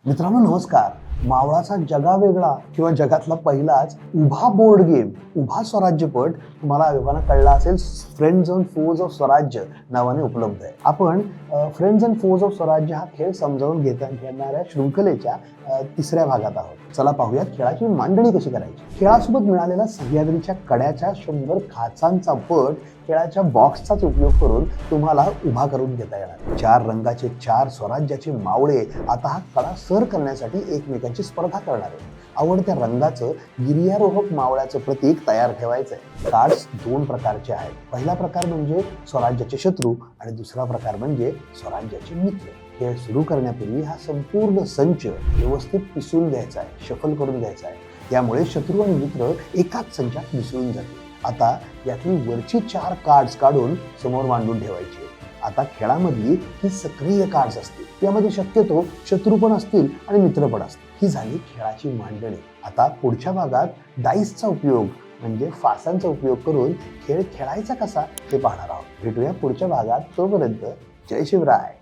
मित्रांनो नमस्कार. मावळाचा जगावेगळा किंवा जगातला पहिलाच उभा बोर्ड गेम उभा स्वराज्यपट तुम्हाला वेगानं कळला असेल. फ्रेंड्स अँड फोज ऑफ स्वराज्य नावाने उपलब्ध आहे. आपण फ्रेंड्स अँड फोज ऑफ स्वराज्य हा खेळ समजावून घेणाऱ्या शृंखलेच्या तिसऱ्या भागात आहोत. चला पाहूयात खेळाची मांडणी कशी करायची. खेळासोबत मिळालेला सह्याद्रीच्या कड्याच्या 100 खाचांचा पट खेळाच्या बॉक्सचाच उपयोग करून तुम्हाला उभा करून घेता येणार. 4 रंगाचे 4 स्वराज्याचे मावळे आता हा कडा सर करण्यासाठी एकमेकांची स्पर्धा करणार आहेत. आवडत्या रंगाचं गिर्यारोहक मावळ्याचं प्रतीक तयार ठेवायचं आहे. कार्ड्स 2 प्रकारचे आहेत. पहिला प्रकार म्हणजे स्वराज्याचे शत्रू आणि दुसरा प्रकार म्हणजे स्वराज्याचे मित्र. खेळ सुरू करण्यापूर्वी हा संपूर्ण संच व्यवस्थित पिसून घ्यायचा आहे, शफल करून घ्यायचा आहे. त्यामुळे शत्रू आणि मित्र एकाच संचात मिसळून जातील. आता यातली वरची 4 कार्ड्स काढून समोर मांडून ठेवायची. आता खेळामधली ही सक्रिय कार्ड्स असतील. यामध्ये शक्यतो शत्रू पण असतील आणि मित्र पण असतील. ही झाली खेळाची मांडणी. आता पुढच्या भागात डाईसचा उपयोग म्हणजे फासांचा उपयोग करून खेळ खेळायचा कसा हे पाहणार आहोत. भेटूया पुढच्या भागात. तोपर्यंत जय शिवराय.